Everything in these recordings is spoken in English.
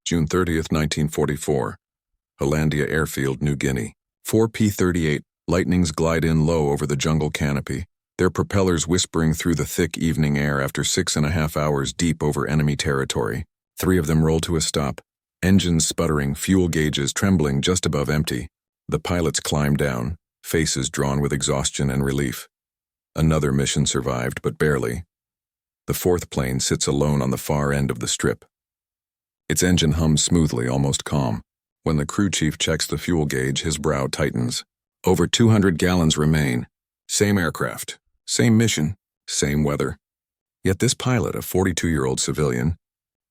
June 30th, 1944. Hollandia Airfield, New Guinea. 4 P-38 Lightnings glide in low over the jungle canopy, their propellers whispering through the thick evening air after 6.5 hours deep over enemy territory. 3 of them roll to a stop, engines sputtering, fuel gauges trembling just above empty. The pilots climb down, faces drawn with exhaustion and relief. Another mission survived, but barely. The 4th plane sits alone on the far end of the strip. Its engine hums smoothly, almost calm. When the crew chief checks the fuel gauge, his brow tightens. Over 200 gallons remain. Same aircraft, same mission, same weather. Yet this pilot, a 42-year-old civilian,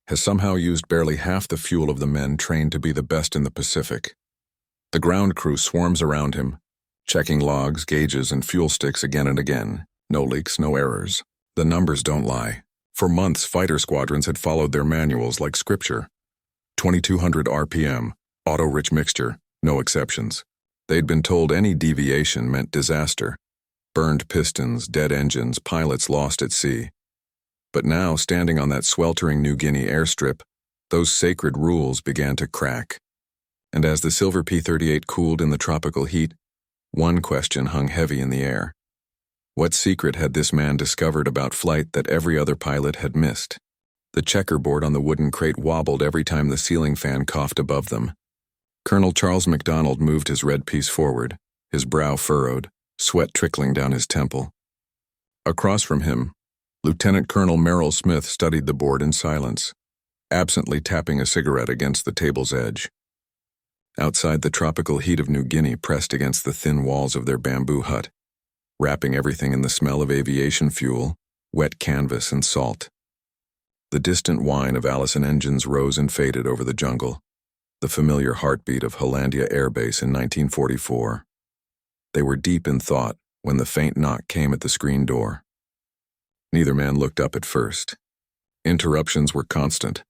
has somehow used barely half the fuel of the men trained to be the best in the Pacific. The ground crew swarms around him, checking logs, gauges, and fuel sticks again and again. No leaks, no errors. The numbers don't lie. For months, fighter squadrons had followed their manuals like scripture. 2200 RPM, auto-rich mixture, no exceptions. They'd been told any deviation meant disaster. Burned pistons, dead engines, pilots lost at sea. But now, standing on that sweltering New Guinea airstrip, those sacred rules began to crack. And as the silver P-38 cooled in the tropical heat, one question hung heavy in the air. What secret had this man discovered about flight that every other pilot had missed? The checkerboard on the wooden crate wobbled every time the ceiling fan coughed above them. Colonel Charles MacDonald moved his red piece forward, his brow furrowed, sweat trickling down his temple. Across from him, Lieutenant Colonel Merrill Smith studied the board in silence, absently tapping a cigarette against the table's edge. Outside, the tropical heat of New Guinea pressed against the thin walls of their bamboo hut, wrapping everything in the smell of aviation fuel, wet canvas, and salt. The distant whine of Allison engines rose and faded over the jungle, the familiar heartbeat of Hollandia Air Base in 1944. They were deep in thought when the faint knock came at the screen door. Neither man looked up at first. Interruptions were constant.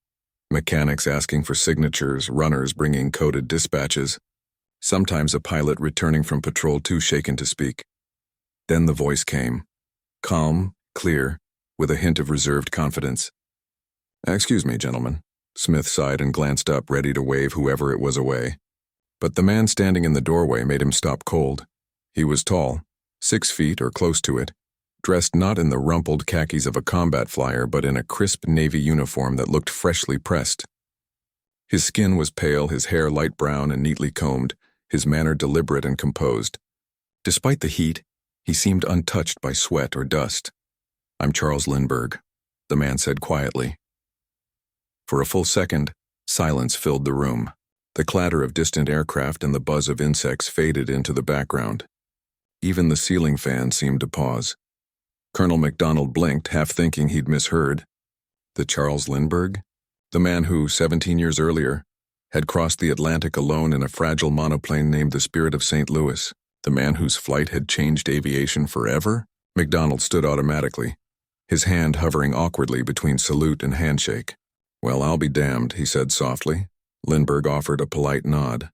Mechanics asking for signatures, runners bringing coded dispatches, sometimes a pilot returning from patrol too shaken to speak. Then the voice came, calm, clear, with a hint of reserved confidence. "Excuse me, gentlemen." Smith sighed and glanced up, ready to wave whoever it was away. But the man standing in the doorway made him stop cold. He was tall, 6 feet or close to it, dressed not in the rumpled khakis of a combat flyer but in a crisp navy uniform that looked freshly pressed. His skin was pale, his hair light brown and neatly combed, his manner deliberate and composed. Despite the heat, he seemed untouched by sweat or dust. "I'm Charles Lindbergh," the man said quietly. For a full second, silence filled the room. The clatter of distant aircraft and the buzz of insects faded into the background. Even the ceiling fan seemed to pause. Colonel MacDonald blinked, half thinking he'd misheard. The Charles Lindbergh? The man who, 17 years earlier, had crossed the Atlantic alone in a fragile monoplane named the Spirit of St. Louis. The man whose flight had changed aviation forever? MacDonald stood automatically, his hand hovering awkwardly between salute and handshake. "Well, I'll be damned," he said softly. Lindbergh offered a polite nod.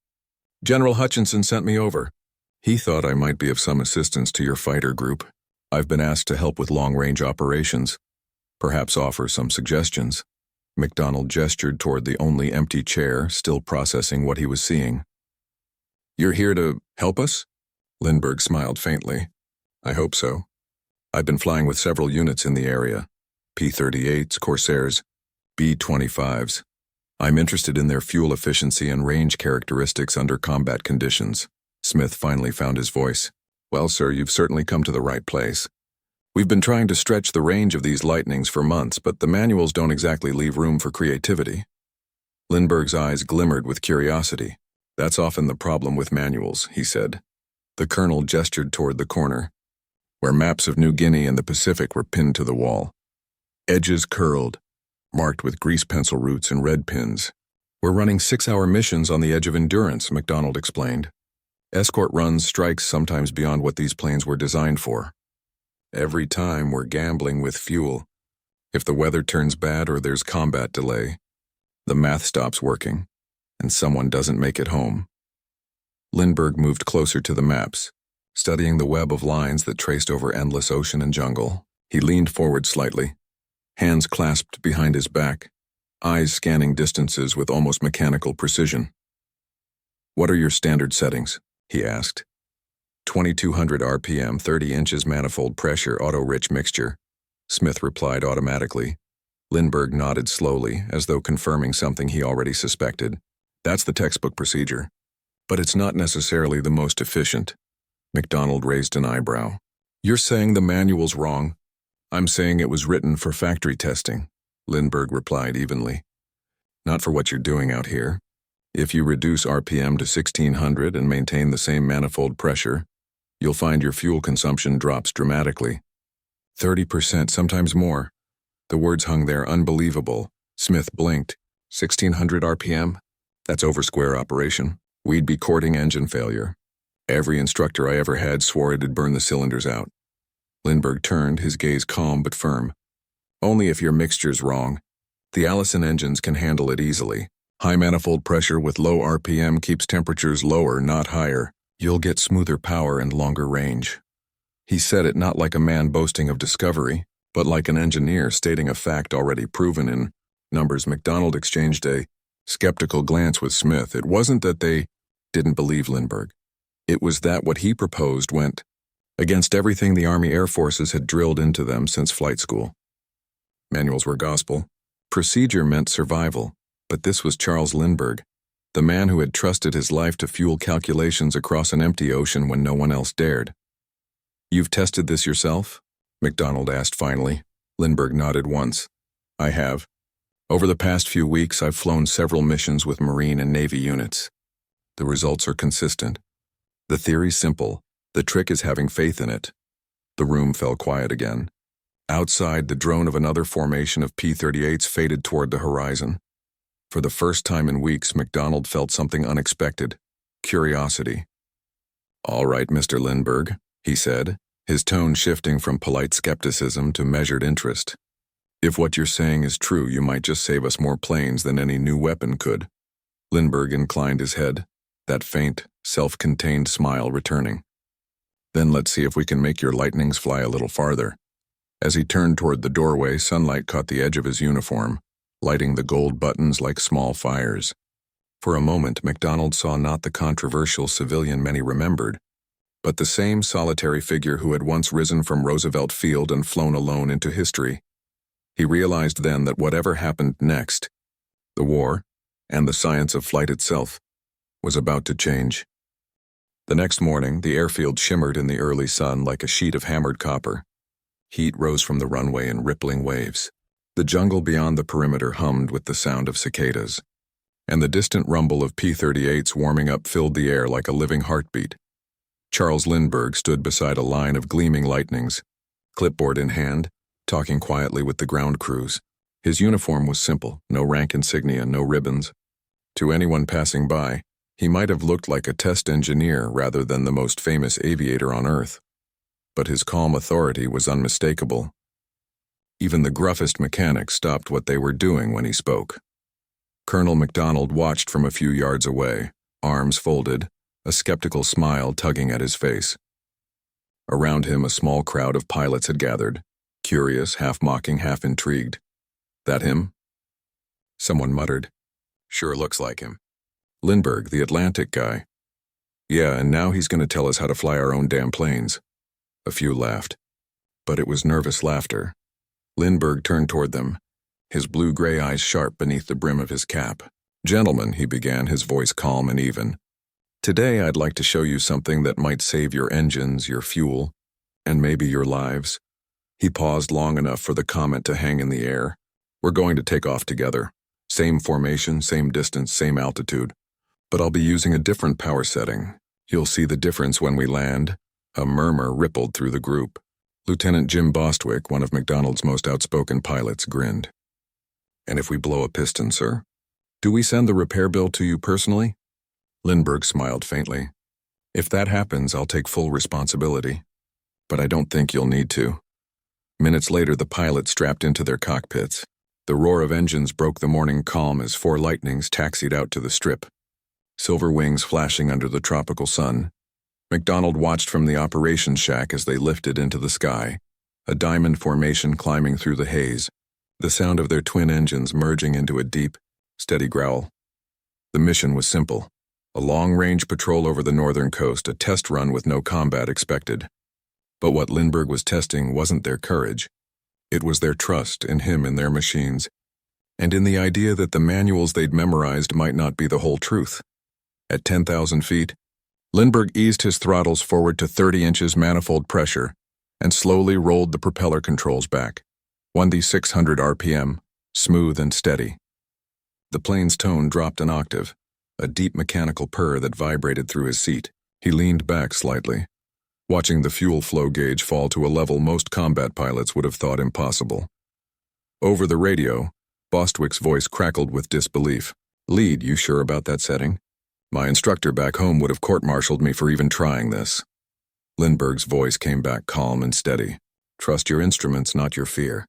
"General Hutchinson sent me over. He thought I might be of some assistance to your fighter group. I've been asked to help with long-range operations, perhaps offer some suggestions." MacDonald gestured toward the only empty chair, still processing what he was seeing. "You're here to help us?" Lindbergh smiled faintly. "I hope so. I've been flying with several units in the area, P-38s, Corsairs, B-25s. I'm interested in their fuel efficiency and range characteristics under combat conditions." Smith finally found his voice. "Well, sir, you've certainly come to the right place. We've been trying to stretch the range of these Lightnings for months, but the manuals don't exactly leave room for creativity." Lindbergh's eyes glimmered with curiosity. "That's often the problem with manuals," he said. The colonel gestured toward the corner, where maps of New Guinea and the Pacific were pinned to the wall. Edges curled, marked with grease pencil roots and red pins. "We're running 6-hour missions on the edge of endurance," MacDonald explained. "Escort runs, strikes sometimes beyond what these planes were designed for. Every time we're gambling with fuel. If the weather turns bad or there's combat delay, the math stops working, and someone doesn't make it home." Lindbergh moved closer to the maps, studying the web of lines that traced over endless ocean and jungle. He leaned forward slightly, hands clasped behind his back, eyes scanning distances with almost mechanical precision. "What are your standard settings?" he asked. 2200 RPM, 30 inches manifold pressure, auto-rich mixture. Smith replied automatically. Lindbergh nodded slowly, as though confirming something he already suspected. "That's the textbook procedure. But it's not necessarily the most efficient." MacDonald raised an eyebrow. "You're saying the manual's wrong?" "I'm saying it was written for factory testing," Lindbergh replied evenly. "Not for what you're doing out here. If you reduce RPM to 1600 and maintain the same manifold pressure, you'll find your fuel consumption drops dramatically. 30%, sometimes more." The words hung there unbelievable. Smith blinked. 1600 RPM? That's over square operation. We'd be courting engine failure. Every instructor I ever had swore it'd burn the cylinders out. Lindbergh turned, his gaze calm but firm. "Only if your mixture's wrong. The Allison engines can handle it easily. High manifold pressure with low RPM keeps temperatures lower, not higher. You'll get smoother power and longer range." He said it not like a man boasting of discovery, but like an engineer stating a fact already proven in numbers. MacDonald exchanged a skeptical glance with Smith. It wasn't that they didn't believe Lindbergh. It was that what he proposed went against everything the Army Air Forces had drilled into them since flight school. Manuals were gospel. Procedure meant survival. But this was Charles Lindbergh, the man who had trusted his life to fuel calculations across an empty ocean when no one else dared. "You've tested this yourself?" MacDonald asked finally. Lindbergh nodded once. "I have. Over the past few weeks, I've flown several missions with Marine and Navy units. The results are consistent. The theory's simple. The trick is having faith in it." The room fell quiet again. Outside, the drone of another formation of P-38s faded toward the horizon. For the first time in weeks, MacDonald felt something unexpected. Curiosity. "All right, Mr. Lindbergh," he said, his tone shifting from polite skepticism to measured interest. "If what you're saying is true, you might just save us more planes than any new weapon could." Lindbergh inclined his head, that faint, self-contained smile returning. "Then let's see if we can make your lightnings fly a little farther." As he turned toward the doorway, sunlight caught the edge of his uniform, lighting the gold buttons like small fires. For a moment, MacDonald saw not the controversial civilian many remembered, but the same solitary figure who had once risen from Roosevelt Field and flown alone into history. He realized then that whatever happened next, the war, and the science of flight itself, was about to change. The next morning, the airfield shimmered in the early sun like a sheet of hammered copper. Heat rose from the runway in rippling waves. The jungle beyond the perimeter hummed with the sound of cicadas, and the distant rumble of P-38s warming up filled the air like a living heartbeat. Charles Lindbergh stood beside a line of gleaming lightnings, clipboard in hand, talking quietly with the ground crews. His uniform was simple, no rank insignia, no ribbons. To anyone passing by, he might have looked like a test engineer rather than the most famous aviator on Earth. But his calm authority was unmistakable. Even the gruffest mechanics stopped what they were doing when he spoke. Colonel MacDonald watched from a few yards away, arms folded, a skeptical smile tugging at his face. Around him, a small crowd of pilots had gathered, curious, half-mocking, half-intrigued. "That him?" Someone muttered. "Sure looks like him." "Lindbergh, the Atlantic guy." "Yeah, and now he's going to tell us how to fly our own damn planes." A few laughed. But it was nervous laughter. Lindbergh turned toward them, his blue-gray eyes sharp beneath the brim of his cap. "Gentlemen," he began, his voice calm and even. "Today I'd like to show you something that might save your engines, your fuel, and maybe your lives." He paused long enough for the comment to hang in the air. "We're going to take off together. Same formation, same distance, same altitude. But I'll be using a different power setting. You'll see the difference when we land." A murmur rippled through the group. Lieutenant Jim Bostwick, one of MacDonald's most outspoken pilots, grinned. "And if we blow a piston, sir? Do we send the repair bill to you personally?" Lindbergh smiled faintly. "If that happens, I'll take full responsibility. But I don't think you'll need to." Minutes later, the pilots strapped into their cockpits. The roar of engines broke the morning calm as 4 Lightnings taxied out to the strip. Silver wings flashing under the tropical sun. MacDonald watched from the operations shack as they lifted into the sky, a diamond formation climbing through the haze, the sound of their twin engines merging into a deep, steady growl. The mission was simple: a long-range patrol over the northern coast, a test run with no combat expected. But what Lindbergh was testing wasn't their courage. It was their trust in him and their machines, and in the idea that the manuals they'd memorized might not be the whole truth. At 10,000 feet, Lindbergh eased his throttles forward to 30 inches manifold pressure and slowly rolled the propeller controls back. 1,600 RPM, smooth and steady. The plane's tone dropped an octave, a deep mechanical purr that vibrated through his seat. He leaned back slightly, watching the fuel flow gauge fall to a level most combat pilots would have thought impossible. Over the radio, Bostwick's voice crackled with disbelief. "Lead, you sure about that setting? My instructor back home would have court-martialed me for even trying this." Lindbergh's voice came back calm and steady. "Trust your instruments, not your fear.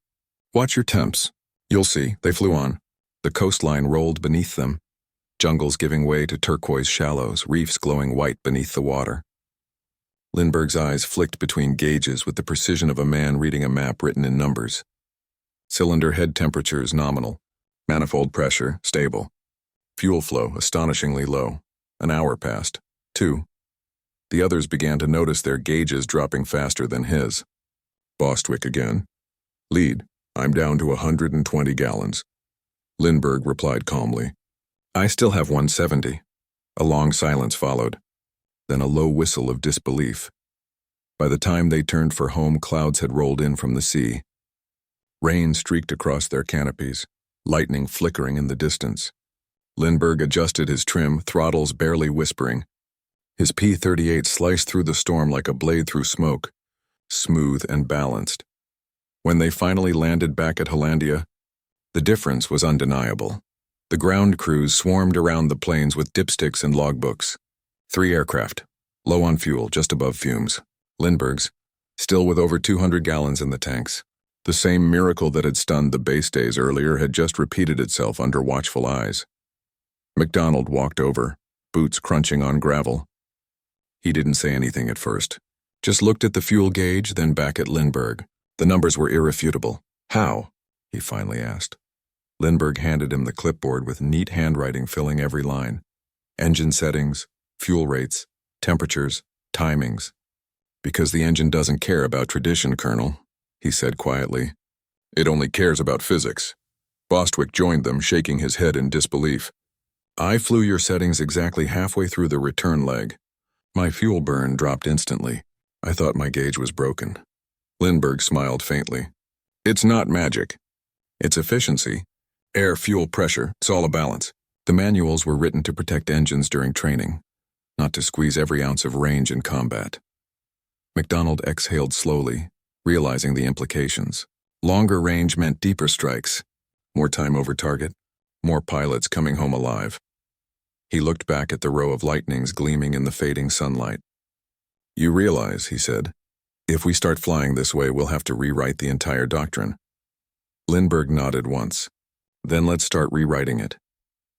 Watch your temps. You'll see." They flew on. The coastline rolled beneath them, jungles giving way to turquoise shallows, reefs glowing white beneath the water. Lindbergh's eyes flicked between gauges with the precision of a man reading a map written in numbers. Cylinder head temperatures nominal, manifold pressure stable, fuel flow astonishingly low. An hour passed. 2. The others began to notice their gauges dropping faster than his. Bostwick again. "Lead, I'm down to 120 gallons. Lindbergh replied calmly. "I still have 170. A long silence followed, then a low whistle of disbelief. By the time they turned for home, clouds had rolled in from the sea. Rain streaked across their canopies, lightning flickering in the distance. Lindbergh adjusted his trim, throttles barely whispering. His P-38 sliced through the storm like a blade through smoke, smooth and balanced. When they finally landed back at Hollandia, the difference was undeniable. The ground crews swarmed around the planes with dipsticks and logbooks. 3 aircraft, low on fuel, just above fumes. Lindbergh's, still with over 200 gallons in the tanks. The same miracle that had stunned the base days earlier had just repeated itself under watchful eyes. MacDonald walked over, boots crunching on gravel. He didn't say anything at first, just looked at the fuel gauge, then back at Lindbergh. The numbers were irrefutable. "How?" he finally asked. Lindbergh handed him the clipboard with neat handwriting filling every line. Engine settings, fuel rates, temperatures, timings. "Because the engine doesn't care about tradition, Colonel," he said quietly. "It only cares about physics." Bostwick joined them, shaking his head in disbelief. "I flew your settings exactly halfway through the return leg. My fuel burn dropped instantly. I thought my gauge was broken." Lindbergh smiled faintly. "It's not magic. It's efficiency. Air, fuel, pressure, it's all a balance. The manuals were written to protect engines during training, not to squeeze every ounce of range in combat." MacDonald exhaled slowly, realizing the implications. Longer range meant deeper strikes, more time over target, more pilots coming home alive. He looked back at the row of lightnings gleaming in the fading sunlight. "You realize," he said, "if we start flying this way, we'll have to rewrite the entire doctrine." Lindbergh nodded once. "Then let's start rewriting it."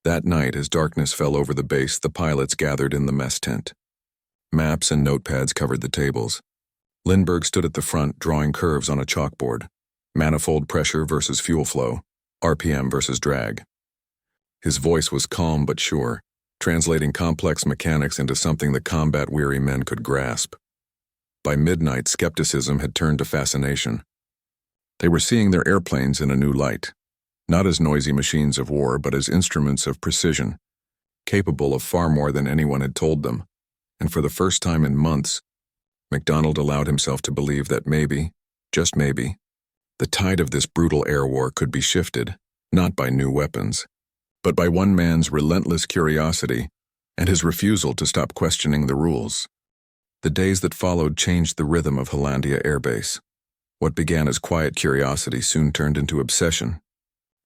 That night, as darkness fell over the base, the pilots gathered in the mess tent. Maps and notepads covered the tables. Lindbergh stood at the front, drawing curves on a chalkboard. Manifold pressure versus fuel flow, RPM versus drag. His voice was calm but sure, translating complex mechanics into something the combat-weary men could grasp. By midnight, skepticism had turned to fascination. They were seeing their airplanes in a new light, not as noisy machines of war, but as instruments of precision, capable of far more than anyone had told them. And for the first time in months, MacDonald allowed himself to believe that maybe, just maybe, the tide of this brutal air war could be shifted, not by new weapons, but by one man's relentless curiosity and his refusal to stop questioning the rules. The days that followed changed the rhythm of Hollandia Air Base. What began as quiet curiosity soon turned into obsession.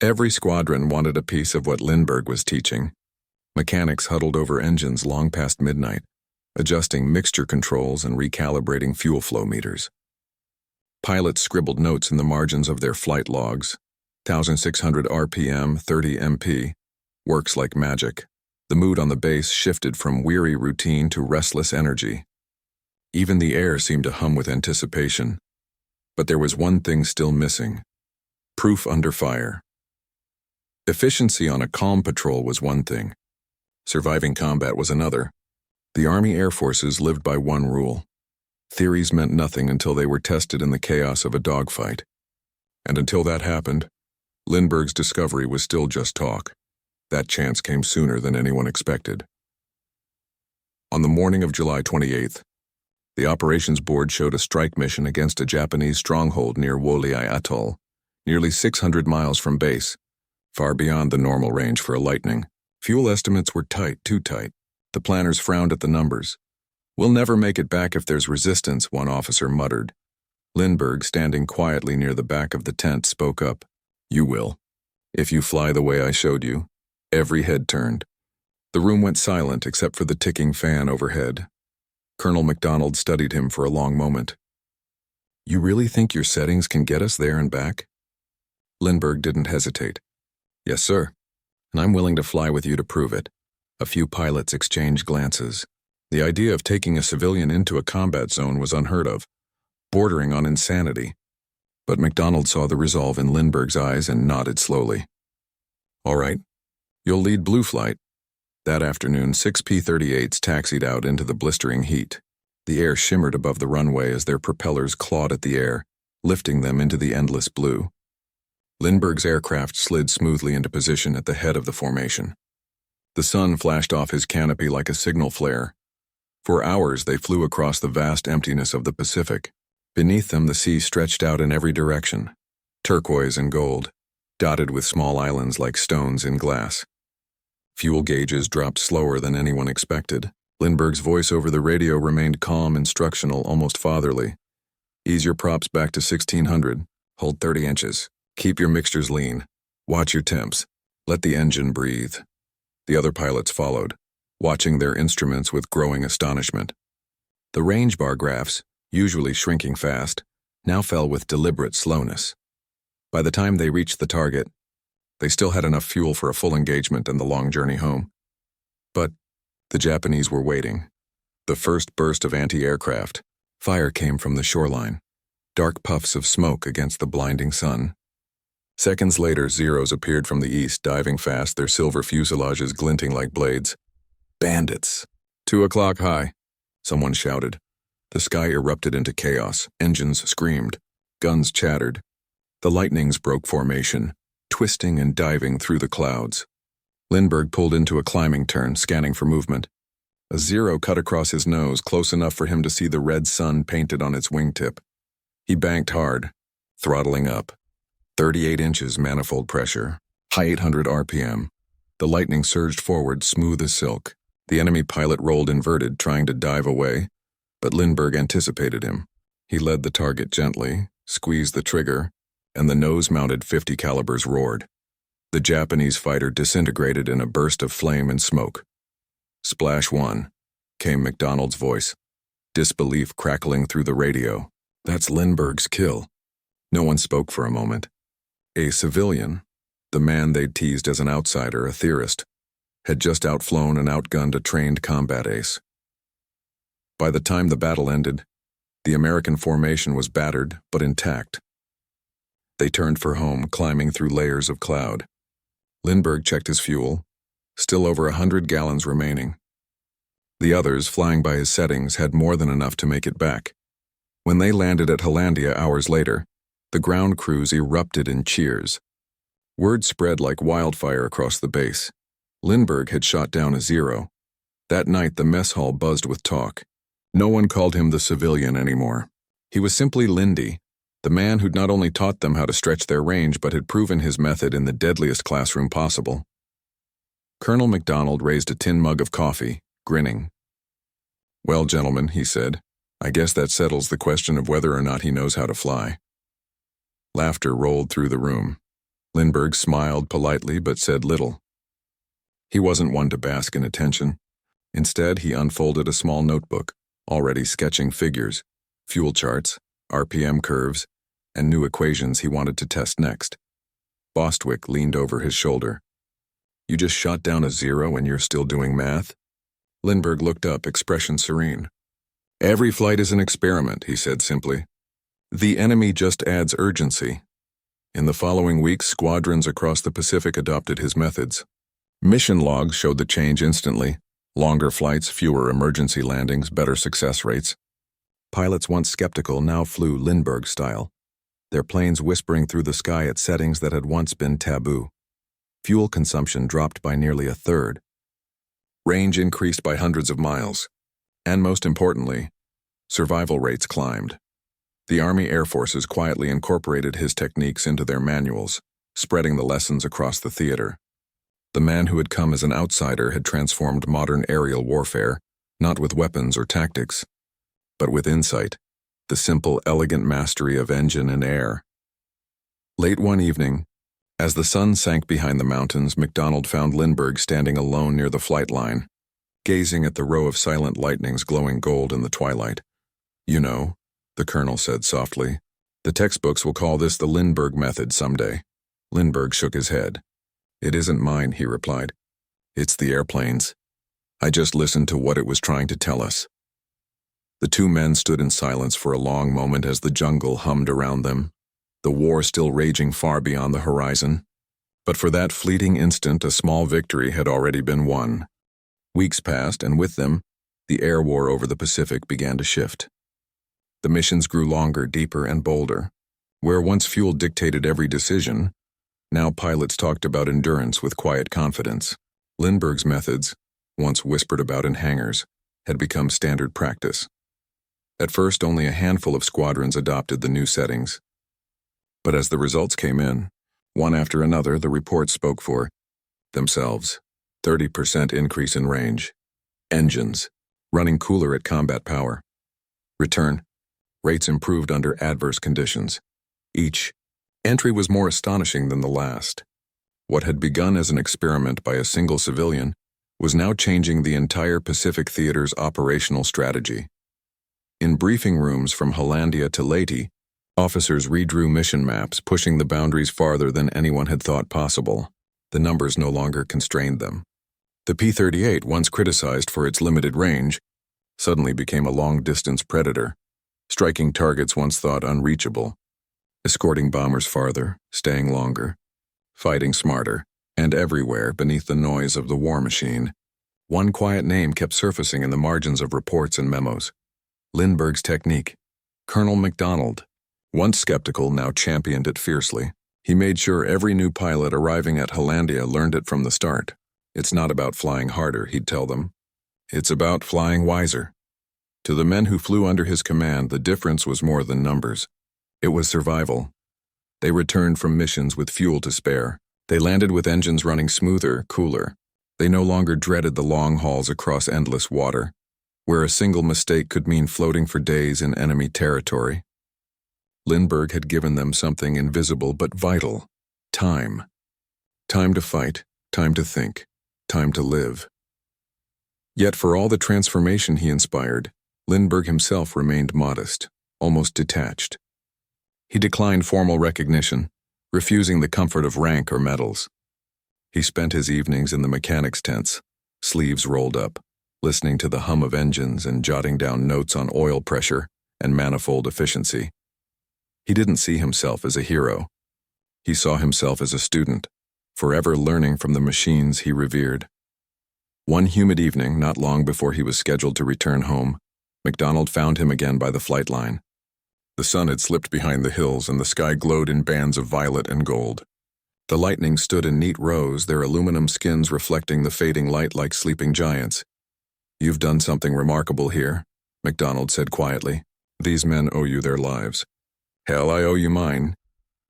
Every squadron wanted a piece of what Lindbergh was teaching. Mechanics huddled over engines long past midnight, adjusting mixture controls and recalibrating fuel flow meters. Pilots scribbled notes in the margins of their flight logs. 1,600 RPM, 30 MP. Works like magic. The mood on the base shifted from weary routine to restless energy. Even the air seemed to hum with anticipation. But there was one thing still missing: Proof under fire. Efficiency on a calm patrol was one thing. Surviving combat was another. The Army Air Forces lived by one rule. Theories meant nothing until they were tested in the chaos of a dogfight. And until that happened, Lindbergh's discovery was still just talk. That chance came sooner than anyone expected. On the morning of July 28th, the Operations Board showed a strike mission against a Japanese stronghold near WWII Atoll, nearly 600 miles from base, far beyond the normal range for a Lightning. Fuel estimates were tight, too tight. The planners frowned at the numbers. "We'll never make it back if there's resistance," one officer muttered. Lindbergh, standing quietly near the back of the tent, spoke up. "You will. If you fly the way I showed you." Every head turned. The room went silent except for the ticking fan overhead. Colonel MacDonald studied him for a long moment. "You really think your settings can get us there and back?" Lindbergh didn't hesitate. "Yes, sir. And I'm willing to fly with you to prove it." A few pilots exchanged glances. The idea of taking a civilian into a combat zone was unheard of, bordering on insanity. But MacDonald saw the resolve in Lindbergh's eyes and nodded slowly. "All right. You'll lead Blue Flight." That afternoon, 6 P-38s taxied out into the blistering heat. The air shimmered above the runway as their propellers clawed at the air, lifting them into the endless blue. Lindbergh's aircraft slid smoothly into position at the head of the formation. The sun flashed off his canopy like a signal flare. For hours they flew across the vast emptiness of the Pacific. Beneath them the sea stretched out in every direction, turquoise and gold, dotted with small islands like stones in glass. Fuel gauges dropped slower than anyone expected. Lindbergh's voice over the radio remained calm, instructional, almost fatherly. "Ease your props back to 1600. Hold 30 inches. Keep your mixtures lean. Watch your temps. Let the engine breathe." The other pilots followed, watching their instruments with growing astonishment. The range bar graphs, usually shrinking fast, now fell with deliberate slowness. By the time they reached the target, they still had enough fuel for a full engagement and the long journey home. But the Japanese were waiting. The first burst of anti-aircraft. Fire came from the shoreline, dark puffs of smoke against the blinding sun. Seconds later, Zeros appeared from the east, diving fast, their silver fuselages glinting like blades. "Bandits!" 2 o'clock high, someone shouted. The sky erupted into chaos. Engines screamed. Guns chattered. The Lightnings broke formation, twisting and diving through the clouds. Lindbergh pulled into a climbing turn, scanning for movement. A Zero cut across his nose, close enough for him to see the red sun painted on its wingtip. He banked hard, throttling up. 38 inches manifold pressure, high 800 RPM. The Lightning surged forward, smooth as silk. The enemy pilot rolled inverted, trying to dive away, but Lindbergh anticipated him. He led the target gently, squeezed the trigger, and the nose-mounted .50 calibers roared. The Japanese fighter disintegrated in a burst of flame and smoke. "Splash 1, came MacDonald's voice, disbelief crackling through the radio. "That's Lindbergh's kill." No one spoke for a moment. A civilian, the man they'd teased as an outsider, a theorist, had just outflown and outgunned a trained combat ace. By the time the battle ended, the American formation was battered but intact. They turned for home, climbing through layers of cloud. Lindbergh checked his fuel, still over 100 gallons remaining. The others, flying by his settings, had more than enough to make it back. When they landed at Hollandia hours later, the ground crews erupted in cheers. Word spread like wildfire across the base. Lindbergh had shot down a Zero. That night the mess hall buzzed with talk. No one called him the civilian anymore. He was simply Lindy, the man who'd not only taught them how to stretch their range but had proven his method in the deadliest classroom possible. Colonel MacDonald raised a tin mug of coffee, grinning. "Well, gentlemen," he said, "I guess that settles the question of whether or not he knows how to fly." Laughter rolled through the room. Lindbergh smiled politely but said little. He wasn't one to bask in attention. Instead, he unfolded a small notebook, already sketching figures, fuel charts, RPM curves, and new equations he wanted to test next. Bostwick leaned over his shoulder. "You just shot down a Zero and you're still doing math?" Lindbergh looked up, expression serene. "Every flight is an experiment," he said simply. "The enemy just adds urgency." In the following weeks, squadrons across the Pacific adopted his methods. Mission logs showed the change instantly. Longer flights, fewer emergency landings, better success rates. Pilots once skeptical now flew Lindbergh style, their planes whispering through the sky at settings that had once been taboo. Fuel consumption dropped by nearly a third. Range increased by hundreds of miles. And most importantly, survival rates climbed. The Army Air Forces quietly incorporated his techniques into their manuals, spreading the lessons across the theater. The man who had come as an outsider had transformed modern aerial warfare, not with weapons or tactics, but with insight, the simple, elegant mastery of engine and air. Late one evening, as the sun sank behind the mountains, MacDonald found Lindbergh standing alone near the flight line, gazing at the row of silent lightnings glowing gold in the twilight. "You know," the colonel said softly, "the textbooks will call this the Lindbergh method someday." Lindbergh shook his head. "It isn't mine," he replied. "It's the airplane's. I just listened to what it was trying to tell us." The two men stood in silence for a long moment as the jungle hummed around them, the war still raging far beyond the horizon. But for that fleeting instant, a small victory had already been won. Weeks passed, and with them, the air war over the Pacific began to shift. The missions grew longer, deeper, and bolder. Where once fuel dictated every decision, now pilots talked about endurance with quiet confidence. Lindbergh's methods, once whispered about in hangars, had become standard practice. At first, only a handful of squadrons adopted the new settings. But as the results came in, one after another, the reports spoke for themselves. 30% increase in range. Engines, running cooler at combat power. Return, rates improved under adverse conditions. Each entry was more astonishing than the last. What had begun as an experiment by a single civilian was now changing the entire Pacific Theater's operational strategy. In briefing rooms from Hollandia to Leyte, officers redrew mission maps, pushing the boundaries farther than anyone had thought possible. The numbers no longer constrained them. The P-38, once criticized for its limited range, suddenly became a long-distance predator, striking targets once thought unreachable, escorting bombers farther, staying longer, fighting smarter, and everywhere beneath the noise of the war machine. One quiet name kept surfacing in the margins of reports and memos. Lindbergh's technique. Colonel MacDonald. Once skeptical, now championed it fiercely. He made sure every new pilot arriving at Hollandia learned it from the start. "It's not about flying harder," he'd tell them. "It's about flying wiser." To the men who flew under his command, the difference was more than numbers. It was survival. They returned from missions with fuel to spare. They landed with engines running smoother, cooler. They no longer dreaded the long hauls across endless water, where a single mistake could mean floating for days in enemy territory. Lindbergh had given them something invisible but vital: time. Time to fight, time to think, time to live. Yet for all the transformation he inspired, Lindbergh himself remained modest, almost detached. He declined formal recognition, refusing the comfort of rank or medals. He spent his evenings in the mechanics' tents, sleeves rolled up, listening to the hum of engines and jotting down notes on oil pressure and manifold efficiency. He didn't see himself as a hero. He saw himself as a student, forever learning from the machines he revered. One humid evening, not long before he was scheduled to return home, MacDonald found him again by the flight line. The sun had slipped behind the hills and the sky glowed in bands of violet and gold. The lightning stood in neat rows, their aluminum skins reflecting the fading light like sleeping giants. "You've done something remarkable here," MacDonald said quietly. "These men owe you their lives." "Hell, I owe you mine."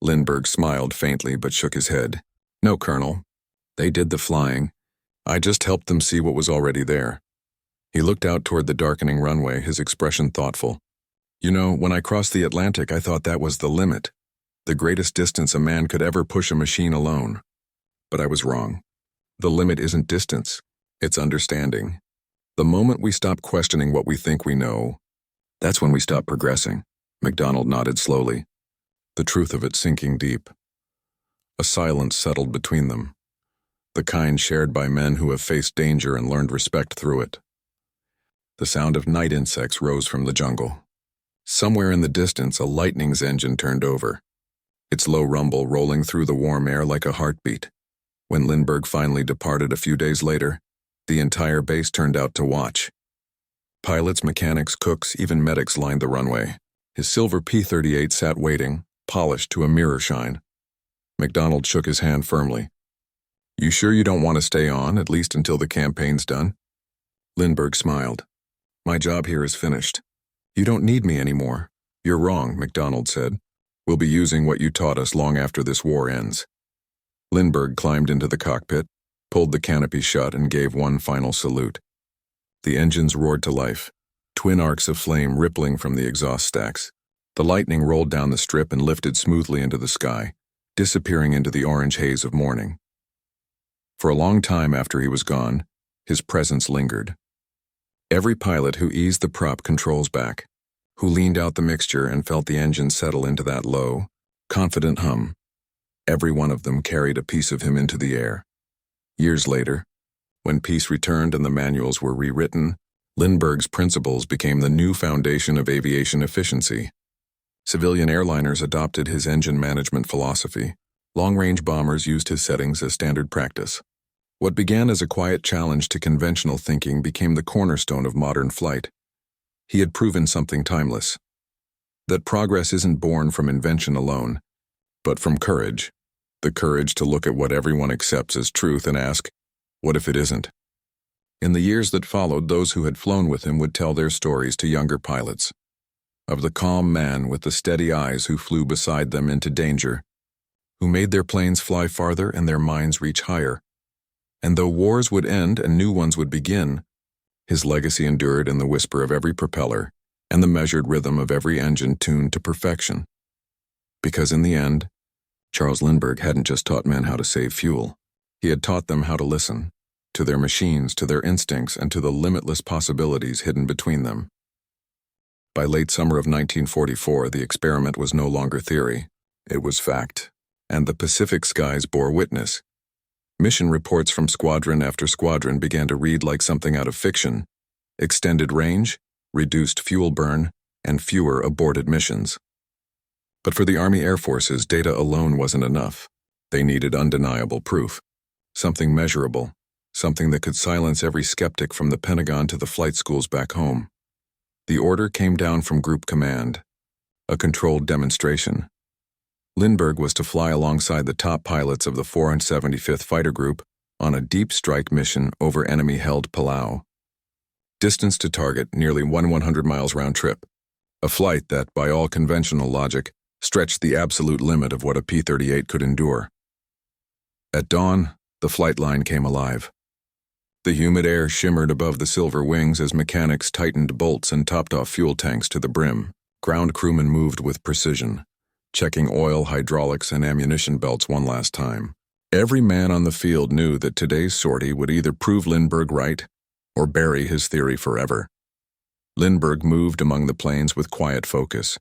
Lindbergh smiled faintly but shook his head. "No, Colonel. They did the flying. I just helped them see what was already there." He looked out toward the darkening runway, his expression thoughtful. "You know, when I crossed the Atlantic, I thought that was the limit, the greatest distance a man could ever push a machine alone. But I was wrong. The limit isn't distance, it's understanding. The moment we stop questioning what we think we know, that's when we stop progressing." MacDonald nodded slowly, the truth of it sinking deep. A silence settled between them, the kind shared by men who have faced danger and learned respect through it. The sound of night insects rose from the jungle. Somewhere in the distance, a lightning's engine turned over. its low rumble rolling through the warm air like a heartbeat. When Lindbergh finally departed a few days later, the entire base turned out to watch. Pilots, mechanics, cooks, even medics lined the runway. His silver P-38 sat waiting, polished to a mirror shine. McDonald shook his hand firmly. "You sure you don't want to stay on, at least until the campaign's done?" Lindbergh smiled. "My job here is finished. You don't need me anymore." "You're wrong," McDonald said. "We'll be using what you taught us long after this war ends." Lindbergh climbed into the cockpit, pulled the canopy shut, and gave one final salute. The engines roared to life, twin arcs of flame rippling from the exhaust stacks. The lightning rolled down the strip and lifted smoothly into the sky, disappearing into the orange haze of morning. For a long time after he was gone, his presence lingered. Every pilot who eased the prop controls back, who leaned out the mixture and felt the engine settle into that low, confident hum, every one of them carried a piece of him into the air. Years later, when peace returned and the manuals were rewritten, Lindbergh's principles became the new foundation of aviation efficiency. Civilian airliners adopted his engine management philosophy. Long-range bombers used his settings as standard practice. What began as a quiet challenge to conventional thinking became the cornerstone of modern flight. He had proven something timeless: that progress isn't born from invention alone, but from courage. The courage to look at what everyone accepts as truth and ask, what if it isn't? In the years that followed, those who had flown with him would tell their stories to younger pilots. Of the calm man with the steady eyes who flew beside them into danger, who made their planes fly farther and their minds reach higher. And though wars would end and new ones would begin, his legacy endured in the whisper of every propeller and the measured rhythm of every engine tuned to perfection. Because in the end, Charles Lindbergh hadn't just taught men how to save fuel. He had taught them how to listen, to their machines, to their instincts, and to the limitless possibilities hidden between them. By late summer of 1944, the experiment was no longer theory. It was fact, and the Pacific skies bore witness. Mission reports from squadron after squadron began to read like something out of fiction: extended range, reduced fuel burn, and fewer aborted missions. But for the Army Air Forces, data alone wasn't enough. They needed undeniable proof, something measurable, something that could silence every skeptic from the Pentagon to the flight schools back home. The order came down from Group Command, a controlled demonstration. Lindbergh was to fly alongside the top pilots of the 475th Fighter Group on a deep strike mission over enemy-held Palau. Distance to target, nearly 100 miles round trip. A flight that, by all conventional logic, stretched the absolute limit of what a P-38 could endure. At dawn, the flight line came alive. The humid air shimmered above the silver wings as mechanics tightened bolts and topped off fuel tanks to the brim. Ground crewmen moved with precision, checking oil, hydraulics, and ammunition belts one last time. Every man on the field knew that today's sortie would either prove Lindbergh right or bury his theory forever. Lindbergh moved among the planes with quiet focus.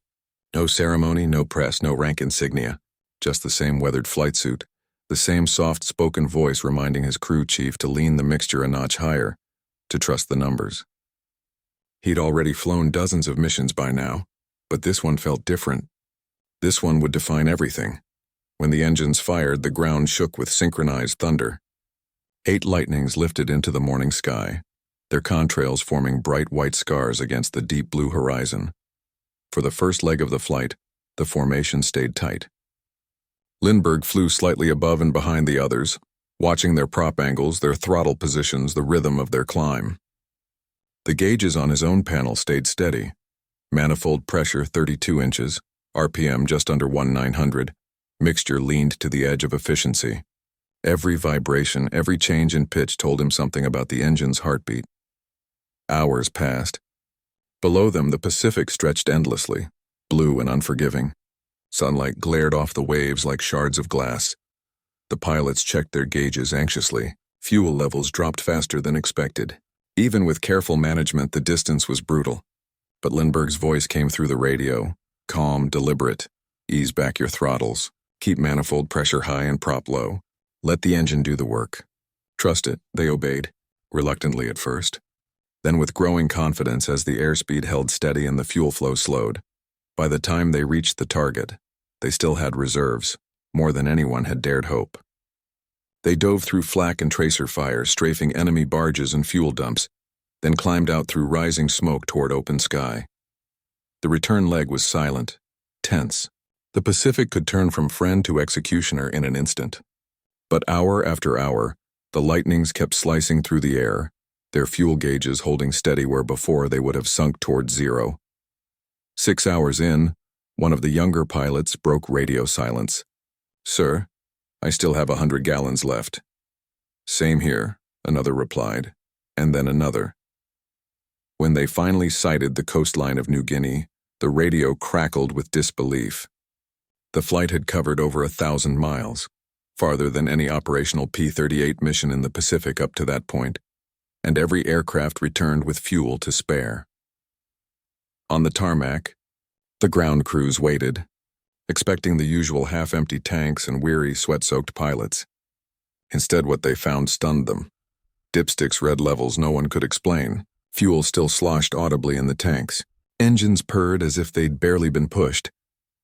No ceremony, no press, no rank insignia, just the same weathered flight suit, the same soft-spoken voice reminding his crew chief to lean the mixture a notch higher, to trust the numbers. He'd already flown dozens of missions by now, but this one felt different. This one would define everything. When the engines fired, the ground shook with synchronized thunder. 8 lightnings lifted into the morning sky, their contrails forming bright white scars against the deep blue horizon. For the first leg of the flight, the formation stayed tight. Lindbergh flew slightly above and behind the others, watching their prop angles, their throttle positions, the rhythm of their climb. The gauges on his own panel stayed steady. Manifold pressure 32 inches, RPM just under 1/900. Mixture leaned to the edge of efficiency. Every vibration, every change in pitch told him something about the engine's heartbeat. Hours passed. Below them, the Pacific stretched endlessly, blue and unforgiving. Sunlight glared off the waves like shards of glass. The pilots checked their gauges anxiously. Fuel levels dropped faster than expected. Even with careful management, the distance was brutal. But Lindbergh's voice came through the radio, calm, deliberate. Ease back your throttles. Keep manifold pressure high and prop low. Let the engine do the work. Trust it, they obeyed, reluctantly at first. Then with growing confidence as the airspeed held steady and the fuel flow slowed. By the time they reached the target, They still had reserves, more than anyone had dared hope. They dove through flak and tracer fire, strafing enemy barges and fuel dumps, then climbed out through rising smoke toward open sky. The return leg was silent, tense. The Pacific could turn from friend to executioner in an instant. But hour after hour, the lightnings kept slicing through the air, their fuel gauges holding steady where before they would have sunk toward zero. 6 hours in, one of the younger pilots broke radio silence. "Sir, I still have 100 gallons left." "Same here," another replied, and then another. When they finally sighted the coastline of New Guinea, the radio crackled with disbelief. The flight had covered over 1,000 miles, farther than any operational P-38 mission in the Pacific up to that point, and every aircraft returned with fuel to spare. On the tarmac, the ground crews waited, expecting the usual half-empty tanks and weary, sweat-soaked pilots. Instead, what they found stunned them. Dipsticks read levels no one could explain. Fuel still sloshed audibly in the tanks. Engines purred as if they'd barely been pushed.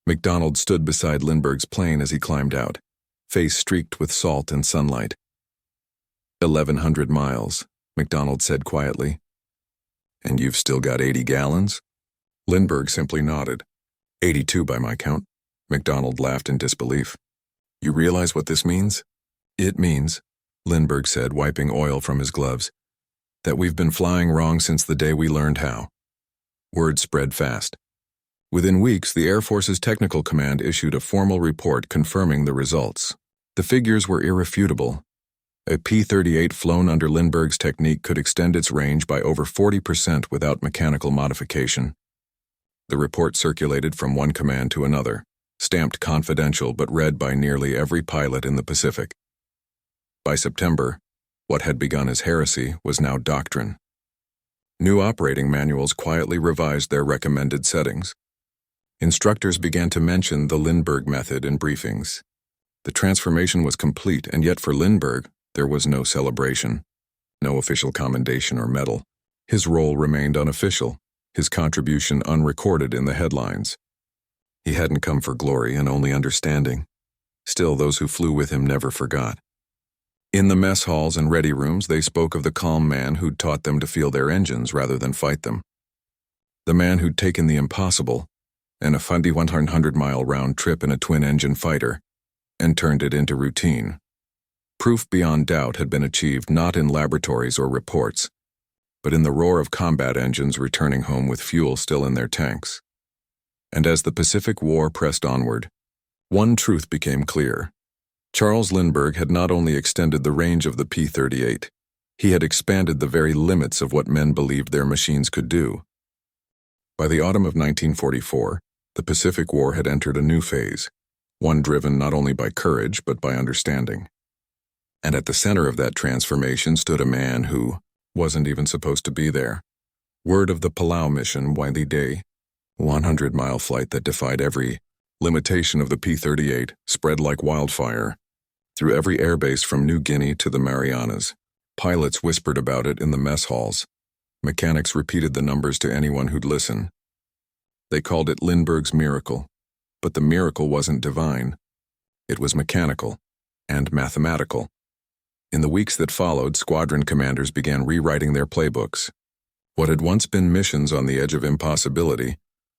MacDonald stood beside Lindbergh's plane as he climbed out, face streaked with salt and sunlight. 1,100 miles, MacDonald said quietly. "And you've still got 80 gallons?" Lindbergh simply nodded. 82 by my count. MacDonald laughed in disbelief. "You realize what this means?" "It means," Lindbergh said, wiping oil from his gloves, "that we've been flying wrong since the day we learned how." Word spread fast. Within weeks, the Air Force's Technical Command issued a formal report confirming the results. The figures were irrefutable. A P-38 flown under Lindbergh's technique could extend its range by over 40% without mechanical modification. The report circulated from one command to another, stamped confidential but read by nearly every pilot in the Pacific. By September, what had begun as heresy was now doctrine. New operating manuals quietly revised their recommended settings. Instructors began to mention the Lindbergh method in briefings. The transformation was complete, and yet for Lindbergh, there was no celebration, no official commendation or medal. His role remained unofficial, his contribution unrecorded in the headlines. He hadn't come for glory and only understanding. Still, those who flew with him never forgot. In the mess halls and ready rooms, they spoke of the calm man who'd taught them to feel their engines rather than fight them. The man who'd taken the impossible, an 1,100-mile round trip in a twin-engine fighter, and turned it into routine. Proof beyond doubt had been achieved not in laboratories or reports, but in the roar of combat engines returning home with fuel still in their tanks. And as the Pacific War pressed onward, one truth became clear. Charles Lindbergh had not only extended the range of the P-38, he had expanded the very limits of what men believed their machines could do. By the autumn of 1944, the Pacific War had entered a new phase, one driven not only by courage but by understanding. And at the center of that transformation stood a man who wasn't even supposed to be there. Word of the Palau mission, WWII, 100-mile flight that defied every limitation of the P-38, spread like wildfire through every airbase from New Guinea to the Marianas. Pilots whispered about it in the mess halls. Mechanics repeated the numbers to anyone who'd listen. They called it Lindbergh's miracle, but the miracle wasn't divine. It was mechanical and mathematical. In the weeks that followed, squadron commanders began rewriting their playbooks. What had once been missions on the edge of impossibility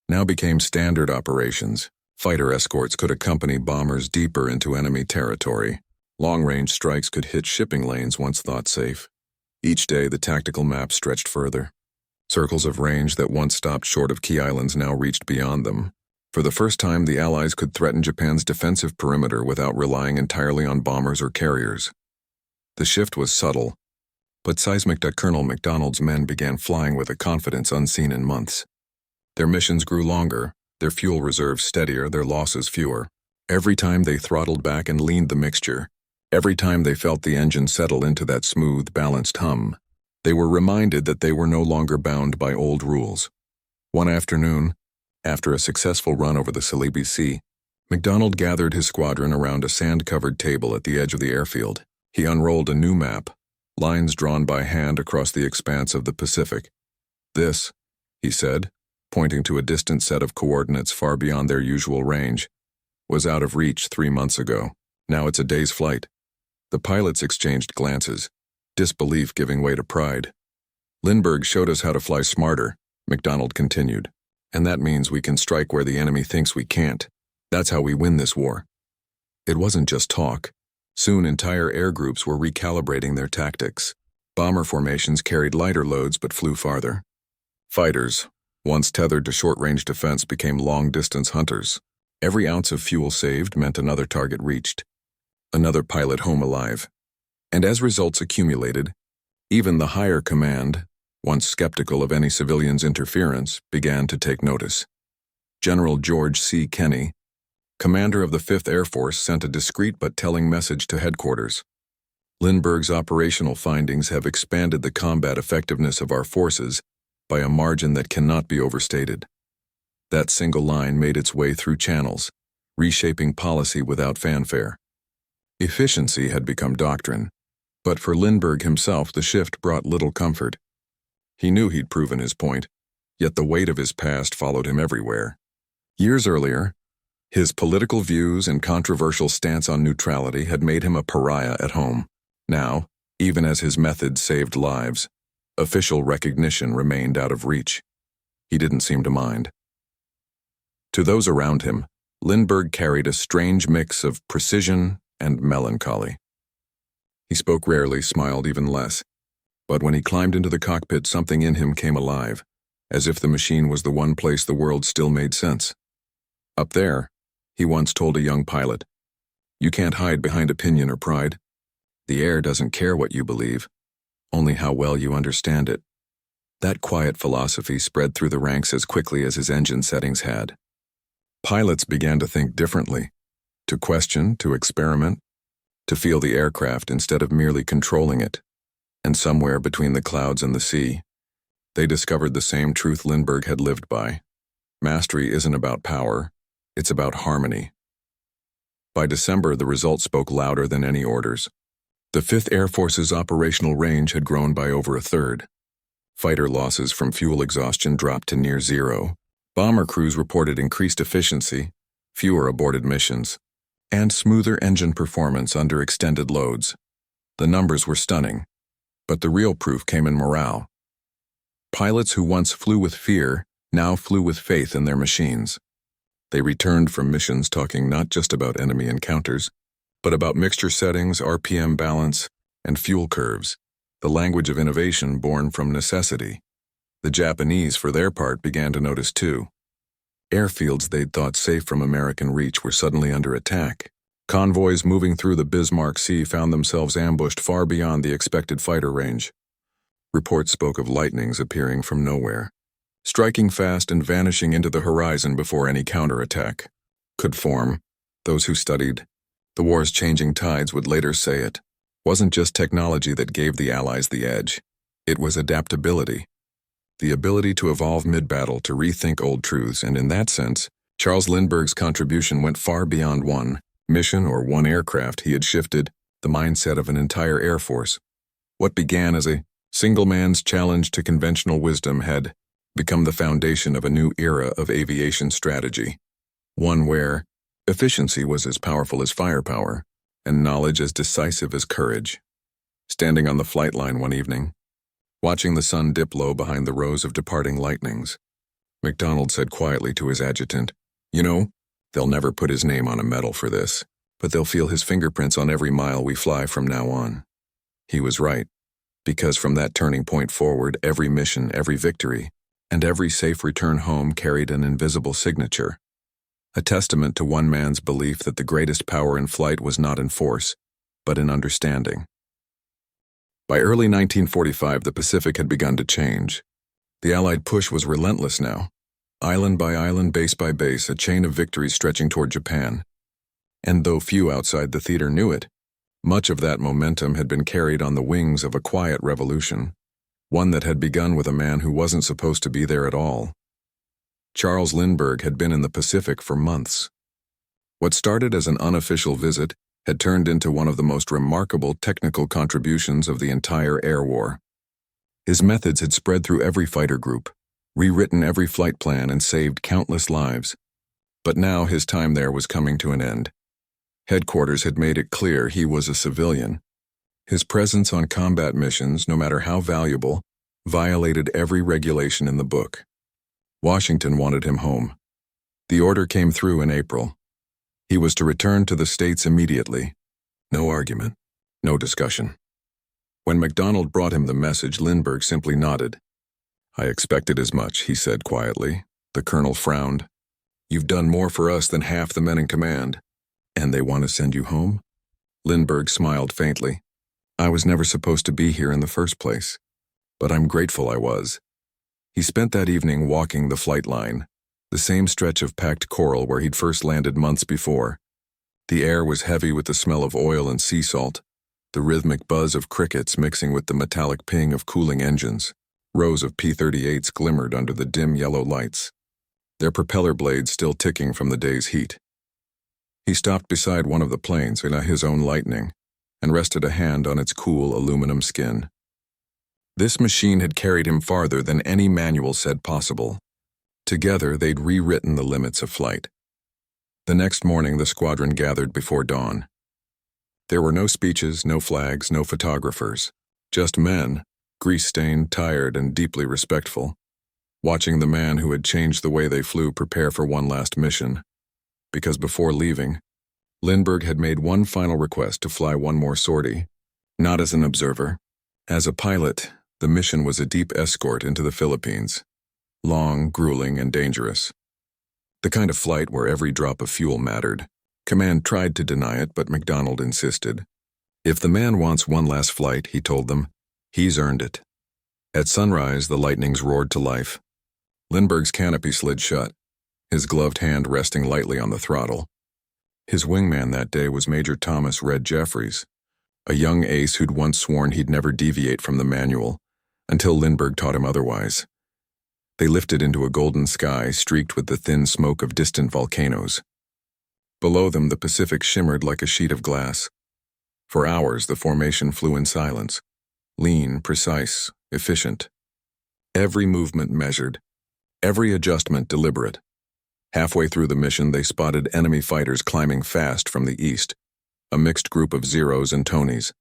now became standard operations. Fighter escorts could accompany bombers deeper into enemy territory. Long-range strikes could hit shipping lanes once thought safe. Each day, the tactical map stretched further. Circles of range that once stopped short of key islands now reached beyond them. For the first time, the Allies could threaten Japan's defensive perimeter without relying entirely on bombers or carriers. The shift was subtle, but seismic. Colonel MacDonald's men began flying with a confidence unseen in months. Their missions grew longer, their fuel reserves steadier, their losses fewer. Every time they throttled back and leaned the mixture, every time they felt the engine settle into that smooth, balanced hum, they were reminded that they were no longer bound by old rules. One afternoon, after a successful run over the Salibi Sea, MacDonald gathered his squadron around a sand-covered table at the edge of the airfield. He unrolled a new map, lines drawn by hand across the expanse of the Pacific. "This," he said, pointing to a distant set of coordinates far beyond their usual range, was out of reach 3 months ago. Now it's a day's flight. The pilots exchanged glances, disbelief giving way to pride. Lindbergh showed us how to fly smarter, MacDonald continued. And that means we can strike where the enemy thinks we can't. That's how we win this war. It wasn't just talk. Soon entire air groups were recalibrating their tactics. Bomber formations carried lighter loads but flew farther. Fighters, once tethered to short-range defense, became long-distance hunters. Every ounce of fuel saved meant another target reached, another pilot home alive. And as results accumulated, even the higher command, once skeptical of any civilian's interference, began to take notice. General George C. Kenney, commander of the 5th Air Force, sent a discreet but telling message to headquarters. Lindbergh's operational findings have expanded the combat effectiveness of our forces by a margin that cannot be overstated. That single line made its way through channels, reshaping policy without fanfare. Efficiency had become doctrine, but for Lindbergh himself the shift brought little comfort. He knew he'd proven his point, yet the weight of his past followed him everywhere. Years earlier, his political views and controversial stance on neutrality had made him a pariah at home. Now, even as his methods saved lives, official recognition remained out of reach. He didn't seem to mind. To those around him, Lindbergh carried a strange mix of precision and melancholy. He spoke rarely, smiled even less, but when he climbed into the cockpit, something in him came alive, as if the machine was the one place the world still made sense. Up there, he once told a young pilot, "You can't hide behind opinion or pride. The air doesn't care what you believe, only how well you understand it." That quiet philosophy spread through the ranks as quickly as his engine settings had. Pilots began to think differently, to question, to experiment, to feel the aircraft instead of merely controlling it. And somewhere between the clouds and the sea, they discovered the same truth Lindbergh had lived by. Mastery isn't about power, it's about harmony. By December, the results spoke louder than any orders. The 5th Air Force's operational range had grown by over a third. Fighter losses from fuel exhaustion dropped to near zero. Bomber crews reported increased efficiency, fewer aborted missions, and smoother engine performance under extended loads. The numbers were stunning, but the real proof came in morale. Pilots who once flew with fear now flew with faith in their machines. They returned from missions talking not just about enemy encounters, but about mixture settings, RPM balance, and fuel curves, the language of innovation born from necessity. The Japanese, for their part, began to notice too. Airfields they'd thought safe from American reach were suddenly under attack. Convoys moving through the Bismarck Sea found themselves ambushed far beyond the expected fighter range. Reports spoke of lightnings appearing from nowhere, striking fast and vanishing into the horizon before any counterattack could form. Those who studied the war's changing tides would later say it wasn't just technology that gave the Allies the edge. It was adaptability, the ability to evolve mid-battle, to rethink old truths, and in that sense, Charles Lindbergh's contribution went far beyond one mission or one aircraft. He had shifted the mindset of an entire Air Force. What began as a single man's challenge to conventional wisdom had become the foundation of a new era of aviation strategy, one where efficiency was as powerful as firepower and knowledge as decisive as courage. Standing on the flight line one evening, watching the sun dip low behind the rows of departing lightnings, MacDonald said quietly to his adjutant, "You know, they'll never put his name on a medal for this, but they'll feel his fingerprints on every mile we fly from now on." He was right, because from that turning point forward, every mission, every victory, and every safe return home carried an invisible signature, a testament to one man's belief that the greatest power in flight was not in force, but in understanding. By early 1945, the Pacific had begun to change. The Allied push was relentless now. Island by island, base by base, a chain of victories stretching toward Japan. And though few outside the theater knew it, much of that momentum had been carried on the wings of a quiet revolution, one that had begun with a man who wasn't supposed to be there at all. Charles Lindbergh had been in the Pacific for months. What started as an unofficial visit had turned into one of the most remarkable technical contributions of the entire air war. His methods had spread through every fighter group, rewritten every flight plan, and saved countless lives. But now his time there was coming to an end. Headquarters had made it clear he was a civilian. His presence on combat missions, no matter how valuable, violated every regulation in the book. Washington wanted him home. The order came through in April. He was to return to the States immediately. No argument, no discussion. When MacDonald brought him the message, Lindbergh simply nodded. "I expected as much," he said quietly. The colonel frowned. "You've done more for us than half the men in command." "And they want to send you home?" Lindbergh smiled faintly. "I was never supposed to be here in the first place, but I'm grateful I was." He spent that evening walking the flight line, the same stretch of packed coral where he'd first landed months before. The air was heavy with the smell of oil and sea salt, the rhythmic buzz of crickets mixing with the metallic ping of cooling engines. Rows of P-38s glimmered under the dim yellow lights, their propeller blades still ticking from the day's heat. He stopped beside one of the planes in his own Lightning and rested a hand on its cool aluminum skin. This machine had carried him farther than any manual said possible. Together, they'd rewritten the limits of flight. The next morning, the squadron gathered before dawn. There were no speeches, no flags, no photographers, just men, grease-stained, tired, and deeply respectful, watching the man who had changed the way they flew prepare for one last mission. Because before leaving, Lindbergh had made one final request to fly one more sortie, not as an observer. As a pilot, the mission was a deep escort into the Philippines, long, grueling, and dangerous. The kind of flight where every drop of fuel mattered. Command tried to deny it, but MacDonald insisted. If the man wants one last flight, he told them, he's earned it. At sunrise, the Lightnings roared to life. Lindbergh's canopy slid shut, his gloved hand resting lightly on the throttle. His wingman that day was Major Thomas Red Jeffries, a young ace who'd once sworn he'd never deviate from the manual, until Lindbergh taught him otherwise. They lifted into a golden sky streaked with the thin smoke of distant volcanoes. Below them, the Pacific shimmered like a sheet of glass. For hours, the formation flew in silence, lean, precise, efficient. Every movement measured, every adjustment deliberate. Halfway through the mission, they spotted enemy fighters climbing fast from the east, a mixed group of Zeros and Tonys.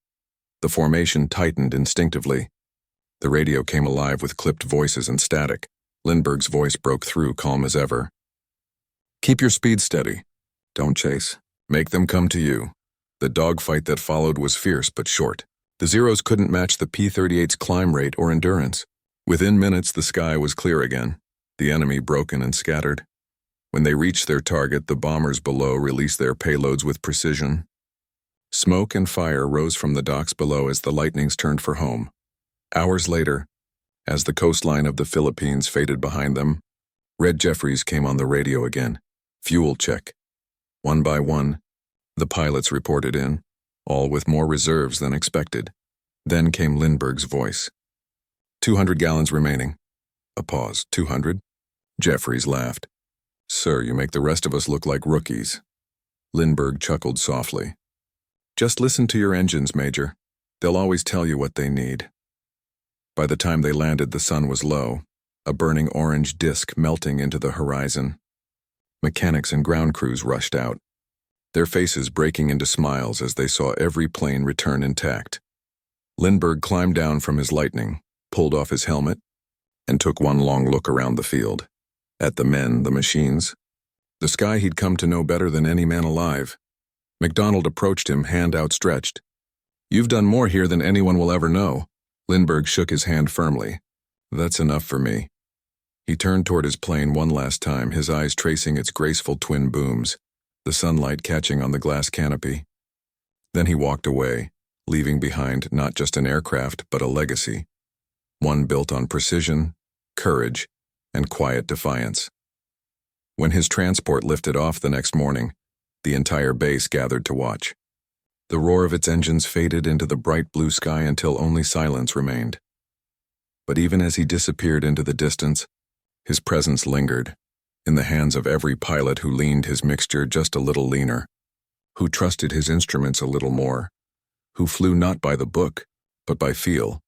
The formation tightened instinctively. The radio came alive with clipped voices and static. Lindbergh's voice broke through, calm as ever. "Keep your speed steady. Don't chase. Make them come to you." The dogfight that followed was fierce but short. The Zeros couldn't match the P-38's climb rate or endurance. Within minutes, the sky was clear again, the enemy broken and scattered. When they reached their target, the bombers below released their payloads with precision. Smoke and fire rose from the docks below as the Lightnings turned for home. Hours later, as the coastline of the Philippines faded behind them, Red Jeffries came on the radio again. "Fuel check." One by one, the pilots reported in, all with more reserves than expected. Then came Lindbergh's voice. 200 gallons remaining." A pause. 200? Jeffries laughed. "Sir, you make the rest of us look like rookies." Lindbergh chuckled softly. "Just listen to your engines, Major. They'll always tell you what they need." By the time they landed, the sun was low, a burning orange disk melting into the horizon. Mechanics and ground crews rushed out, their faces breaking into smiles as they saw every plane return intact. Lindbergh climbed down from his Lightning, pulled off his helmet, and took one long look around the field. At the men, the machines, the sky he'd come to know better than any man alive. MacDonald approached him, hand outstretched. "You've done more here than anyone will ever know." Lindbergh shook his hand firmly. "That's enough for me." He turned toward his plane one last time, his eyes tracing its graceful twin booms, the sunlight catching on the glass canopy. Then he walked away, leaving behind not just an aircraft, but a legacy, one built on precision, courage, and quiet defiance. When his transport lifted off the next morning, the entire base gathered to watch. The roar of its engines faded into the bright blue sky until only silence remained. But even as he disappeared into the distance, his presence lingered, in the hands of every pilot who leaned his mixture just a little leaner, who trusted his instruments a little more, who flew not by the book, but by feel.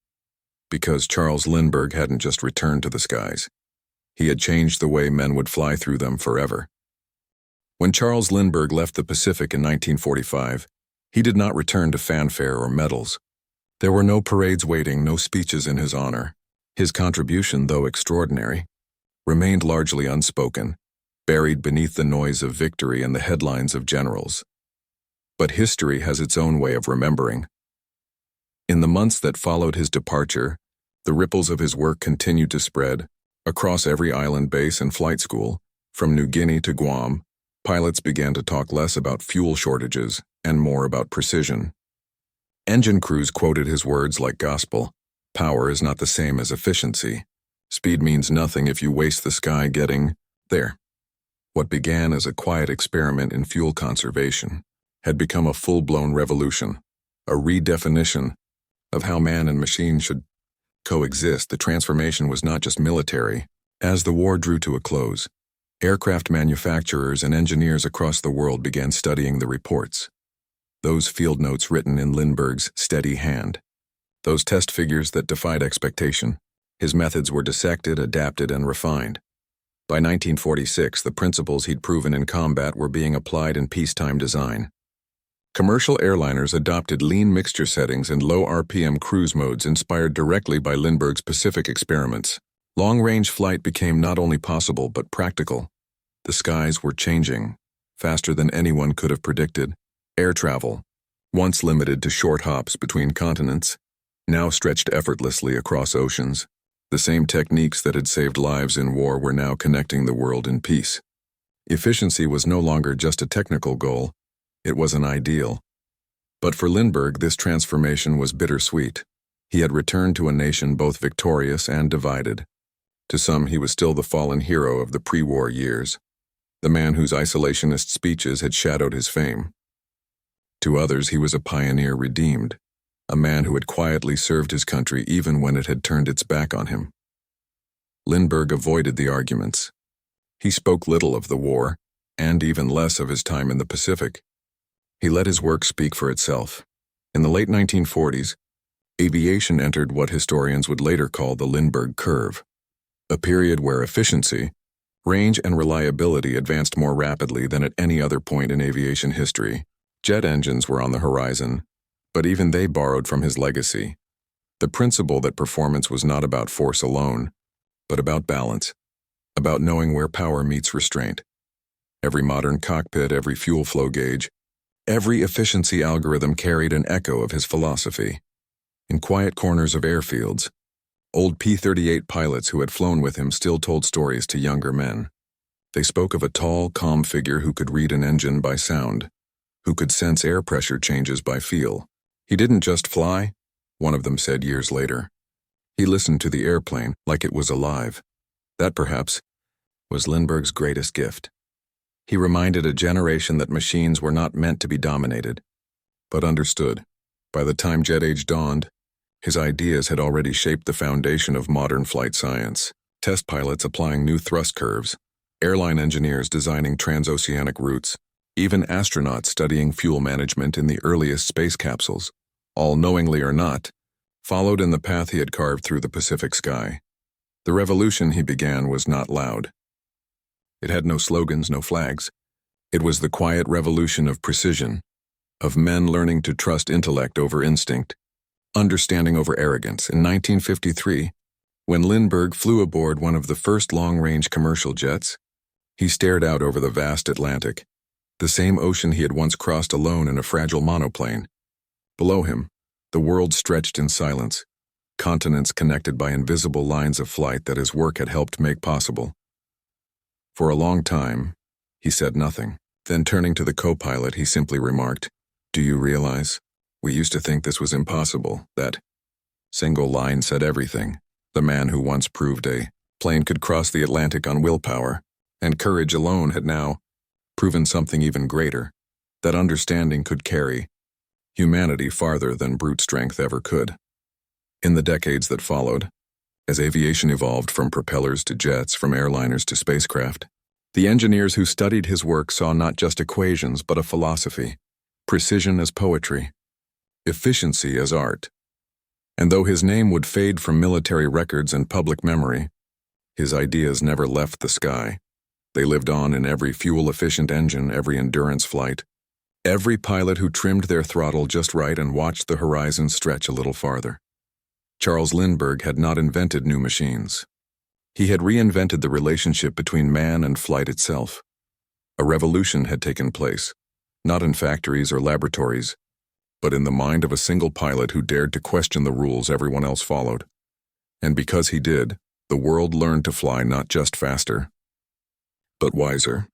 Because Charles Lindbergh hadn't just returned to the skies. He had changed the way men would fly through them forever. When Charles Lindbergh left the Pacific in 1945, he did not return to fanfare or medals. There were no parades waiting, no speeches in his honor. His contribution, though extraordinary, remained largely unspoken, buried beneath the noise of victory and the headlines of generals. But history has its own way of remembering. In the months that followed his departure, the ripples of his work continued to spread. Across every island base and flight school, from New Guinea to Guam, pilots began to talk less about fuel shortages and more about precision. Engine crews quoted his words like gospel. Power is not the same as efficiency. Speed means nothing if you waste the sky getting there. What began as a quiet experiment in fuel conservation had become a full-blown revolution, a redefinition of how man and machine should coexist. The transformation was not just military. As the war drew to a close, aircraft manufacturers and engineers across the world began studying the reports. Those field notes written in Lindbergh's steady hand. Those test figures that defied expectation. His methods were dissected, adapted, and refined. By 1946, the principles he'd proven in combat were being applied in peacetime design. Commercial airliners adopted lean mixture settings and low RPM cruise modes inspired directly by Lindbergh's Pacific experiments. Long-range flight became not only possible but practical. The skies were changing, faster than anyone could have predicted. Air travel, once limited to short hops between continents, now stretched effortlessly across oceans. The same techniques that had saved lives in war were now connecting the world in peace. Efficiency was no longer just a technical goal, it was an ideal. But for Lindbergh, this transformation was bittersweet. He had returned to a nation both victorious and divided. To some, he was still the fallen hero of the pre-war years, the man whose isolationist speeches had shadowed his fame. To others, he was a pioneer redeemed, a man who had quietly served his country even when it had turned its back on him. Lindbergh avoided the arguments. He spoke little of the war, and even less of his time in the Pacific. He let his work speak for itself. In the late 1940s, aviation entered what historians would later call the Lindbergh curve, a period where efficiency, range, and reliability advanced more rapidly than at any other point in aviation history. Jet engines were on the horizon, but even they borrowed from his legacy. The principle that performance was not about force alone, but about balance, about knowing where power meets restraint. Every modern cockpit, every fuel flow gauge, every efficiency algorithm carried an echo of his philosophy. In quiet corners of airfields, old P-38 pilots who had flown with him still told stories to younger men. They spoke of a tall, calm figure who could read an engine by sound, who could sense air pressure changes by feel. He didn't just fly, one of them said years later. He listened to the airplane like it was alive. That, perhaps, was Lindbergh's greatest gift. He reminded a generation that machines were not meant to be dominated, but understood. By the time jet age dawned, his ideas had already shaped the foundation of modern flight science. Test pilots applying new thrust curves, airline engineers designing transoceanic routes, even astronauts studying fuel management in the earliest space capsules, all knowingly or not, followed in the path he had carved through the Pacific sky. The revolution he began was not loud. It had no slogans, no flags. It was the quiet revolution of precision, of men learning to trust intellect over instinct, understanding over arrogance. In 1953, when Lindbergh flew aboard one of the first long-range commercial jets, he stared out over the vast Atlantic, the same ocean he had once crossed alone in a fragile monoplane. Below him, the world stretched in silence, continents connected by invisible lines of flight that his work had helped make possible. For a long time, he said nothing. Then turning to the co-pilot, he simply remarked, "Do you realize? We used to think this was impossible." That single line said everything. The man who once proved a plane could cross the Atlantic on willpower, and courage alone had now proven something even greater, that understanding could carry humanity farther than brute strength ever could. In the decades that followed, as aviation evolved from propellers to jets, from airliners to spacecraft, the engineers who studied his work saw not just equations but a philosophy, precision as poetry, efficiency as art. And though his name would fade from military records and public memory, his ideas never left the sky. They lived on in every fuel-efficient engine, every endurance flight. Every pilot who trimmed their throttle just right and watched the horizon stretch a little farther. Charles Lindbergh had not invented new machines. He had reinvented the relationship between man and flight itself. A revolution had taken place, not in factories or laboratories, but in the mind of a single pilot who dared to question the rules everyone else followed. And because he did, the world learned to fly not just faster, but wiser.